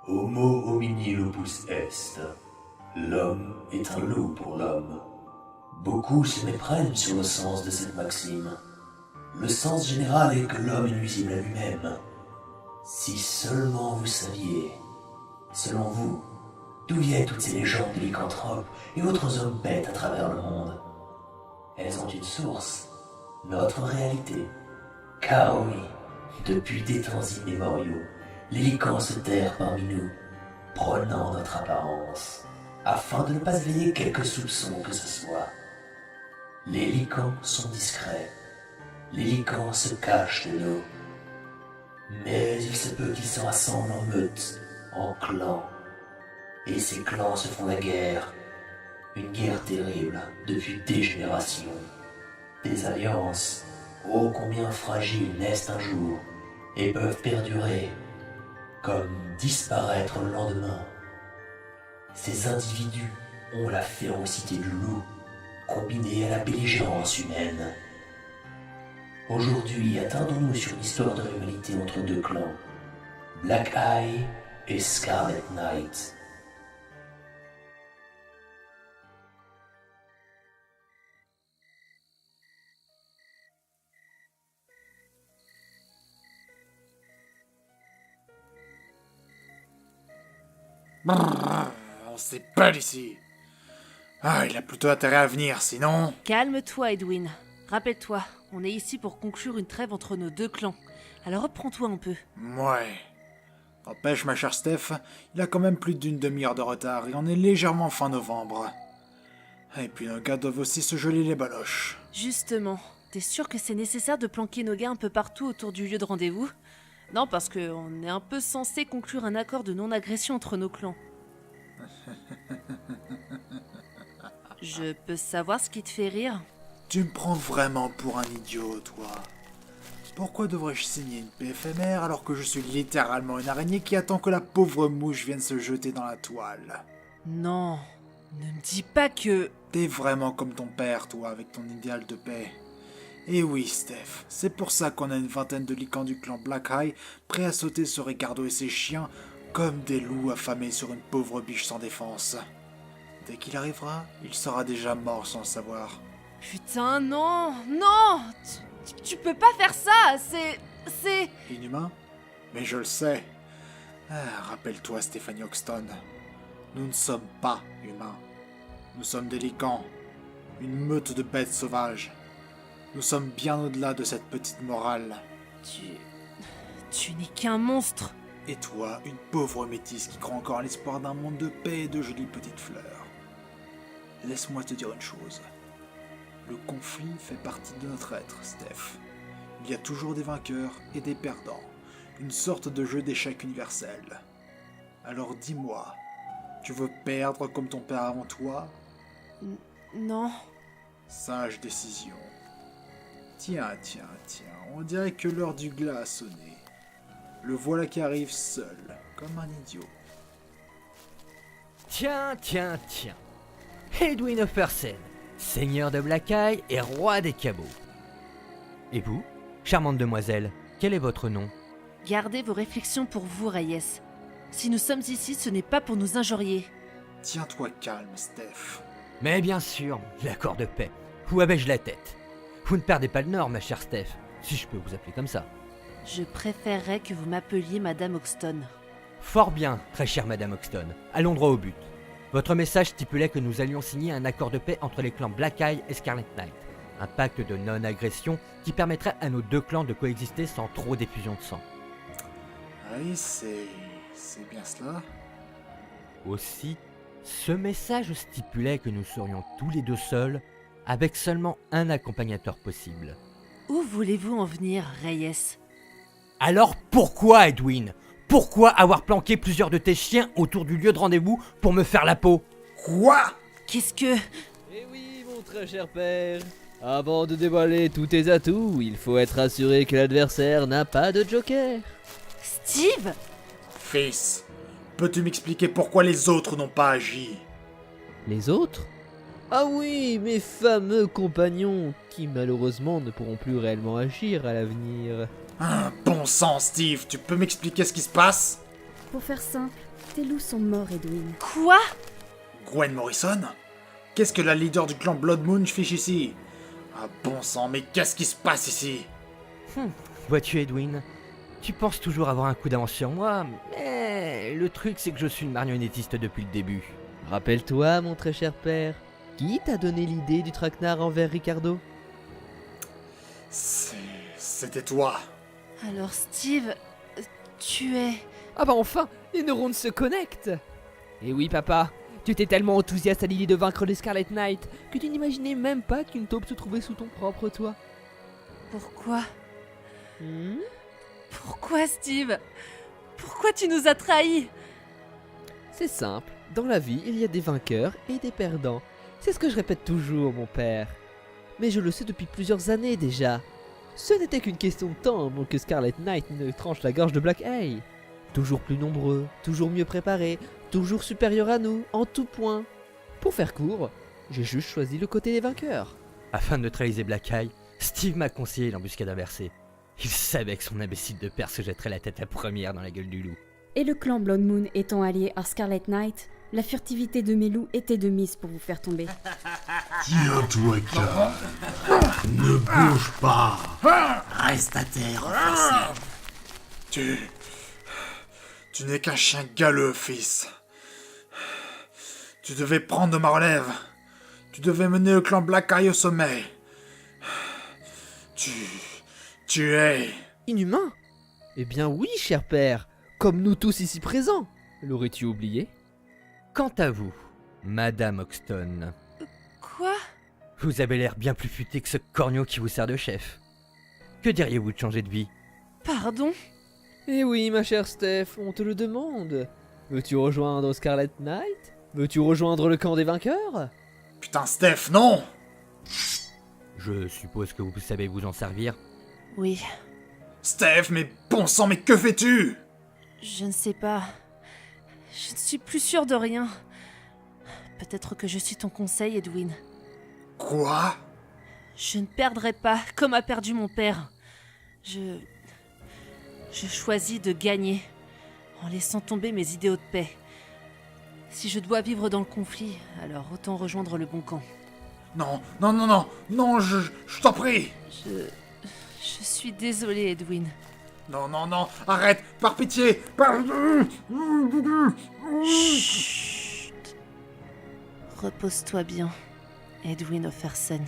Homo homini lupus est. L'homme est un loup pour l'homme. Beaucoup se méprennent sur le sens de cette maxime. Le sens général est que l'homme est nuisible à lui-même. Si seulement vous saviez, selon vous, d'où viennent toutes ces légendes de lycanthropes et autres hommes bêtes à travers le monde? Elles ont une source, notre réalité. Car oui, depuis des temps immémoriaux, les lycans se terrent parmi nous, prenant notre apparence, afin de ne pas éveiller quelque soupçon que ce soit. Les lycans sont discrets, les lycans se cachent de nous. Mais il se peut qu'ils se rassemblent en meute, en clans. Et ces clans se font la guerre. Une guerre terrible depuis des générations. Des alliances, ô combien fragiles, naissent un jour et peuvent perdurer, comme disparaître le lendemain. Ces individus ont la férocité du loup, combinée à la belligérance humaine. Aujourd'hui, attardons-nous sur l'histoire de rivalité entre deux clans, Black Eye et Scarlet Knight. Brrr, on s'épelle ici. Ah, il a plutôt intérêt à venir, sinon... Calme-toi, Edwin. Rappelle-toi, on est ici pour conclure une trêve entre nos deux clans. Alors reprends-toi un peu. Ouais. N'empêche, ma chère Steph, il a quand même plus d'une demi-heure de retard et on est légèrement fin novembre. Et puis nos gars doivent aussi se geler les baloches. Justement, t'es sûr que c'est nécessaire de planquer nos gars un peu partout autour du lieu de rendez-vous? Non, parce qu'on est un peu censé conclure un accord de non-agression entre nos clans. Je peux savoir ce qui te fait rire? Tu me prends vraiment pour un idiot, toi. Pourquoi devrais-je signer une paix éphémère alors que je suis littéralement une araignée qui attend que la pauvre mouche vienne se jeter dans la toile? Non, ne me dis pas que... T'es vraiment comme ton père, toi, avec ton idéal de paix. Et oui, Steph, c'est pour ça qu'on a une vingtaine de lycans du clan Black Eye prêts à sauter sur Ricardo et ses chiens comme des loups affamés sur une pauvre biche sans défense. Dès qu'il arrivera, il sera déjà mort sans le savoir. Putain, non, non, tu peux pas faire ça, c'est... Inhumain? Mais je le sais. Ah, rappelle-toi, Stephanie Hoxton. Nous ne sommes pas humains. Nous sommes des lycans. Une meute de bêtes sauvages. Nous sommes bien au-delà de cette petite morale. Tu n'es qu'un monstre. Et toi, une pauvre métisse qui croit encore à l'espoir d'un monde de paix et de jolies petites fleurs. Laisse-moi te dire une chose. Le conflit fait partie de notre être, Steph. Il y a toujours des vainqueurs et des perdants. Une sorte de jeu d'échecs universel. Alors dis-moi, tu veux perdre comme ton père avant toi? Non. Sage décision. Tiens, on dirait que l'heure du glas a sonné. Le voilà qui arrive seul, comme un idiot. Tiens. Edwin Offersen, seigneur de Black Eye et roi des cabots. Et vous, charmante demoiselle, quel est votre nom? Gardez vos réflexions pour vous, Reyes. Si nous sommes ici, ce n'est pas pour nous injurier. Tiens-toi calme, Steph. Mais bien sûr, l'accord de paix. Où avais-je la tête? Vous ne perdez pas le nord, ma chère Steph, si je peux vous appeler comme ça. Je préférerais que vous m'appeliez Madame Hoxton. Fort bien, très chère Madame Hoxton. Allons droit au but. Votre message stipulait que nous allions signer un accord de paix entre les clans Black Eye et Scarlet Knight. Un pacte de non-agression qui permettrait à nos deux clans de coexister sans trop d'effusion de sang. Oui, c'est bien cela. Aussi, ce message stipulait que nous serions tous les deux seuls, avec seulement un accompagnateur possible. Où voulez-vous en venir, Reyes? Alors pourquoi, Edwin? Pourquoi avoir planqué plusieurs de tes chiens autour du lieu de rendez-vous pour me faire la peau? Quoi? Qu'est-ce que... Eh oui, mon très cher père. Avant de dévoiler tous tes atouts, il faut être assuré que l'adversaire n'a pas de joker. Steve? Fils, peux-tu m'expliquer pourquoi les autres n'ont pas agi? Les autres? Ah oui, mes fameux compagnons, qui malheureusement ne pourront plus réellement agir à l'avenir. Bon sang, Steve, tu peux m'expliquer ce qui se passe? Pour faire simple, Tes loups sont morts, Edwin. Quoi? Gwen Morrison? Qu'est-ce que la leader du clan Blood Moon fiche ici? Ah bon sang, mais qu'est-ce qui se passe ici? Vois-tu, Edwin, tu penses toujours avoir un coup d'avance sur moi, mais le truc c'est que je suis une marionnettiste depuis le début. Rappelle-toi, mon très cher père, qui t'a donné l'idée du traquenard envers Ricardo? C'était toi. Alors Steve, tu es... Ah bah enfin, les neurones se connectent. Et oui papa, tu étais tellement enthousiaste à l'idée de vaincre les Scarlet Knight que tu n'imaginais même pas qu'une taupe se trouvait sous ton propre toit. Pourquoi? Hmm? Pourquoi, Steve? Pourquoi tu nous as trahis? C'est simple, dans la vie il y a des vainqueurs et des perdants. C'est ce que je répète toujours, mon père. Mais je le sais depuis plusieurs années déjà. Ce n'était qu'une question de temps avant que Scarlet Knight ne tranche la gorge de Black Eye. Toujours plus nombreux, toujours mieux préparés, toujours supérieurs à nous, en tout point. Pour faire court, j'ai juste choisi le côté des vainqueurs. Afin de neutraliser Black Eye, Steve m'a conseillé l'embuscade inversée. Il savait que son imbécile de père se jetterait la tête la première dans la gueule du loup. Et le clan Blood Moon étant allié à Scarlet Knight, la furtivité de mes loups était de mise pour vous faire tomber. Tiens-toi, Carl. Ne bouge pas. Reste à terre, officier. Tu n'es qu'un chien galeux, fils. Tu devais prendre ma relève. Tu devais mener le clan Black Eye au sommet. Tu es... Inhumain? Eh bien oui, cher père, comme nous tous ici présents. L'aurais-tu oublié? Quant à vous, Madame Hoxton, Quoi? vous avez l'air bien plus futé que ce corneau qui vous sert de chef. Que diriez-vous de changer de vie? Pardon? Eh oui, ma chère Steph, on te le demande. Veux-tu rejoindre Scarlet Knight? Veux-tu rejoindre le camp des vainqueurs? Putain, Steph, non! Je suppose que vous savez vous en servir. Oui, Steph, mais bon sang, mais que fais-tu? je ne sais pas. Je ne suis plus sûre de rien. Peut-être que je suis ton conseil, Edwin. Quoi? Je ne perdrai pas, comme a perdu mon père. Je choisis de gagner, en laissant tomber mes idéaux de paix. Si je dois vivre dans le conflit, alors autant rejoindre le bon camp. Non, je t'en prie! Je suis désolée, Edwin. Non, arrête, par pitié! Chut. Repose-toi bien, Edwin Offersen.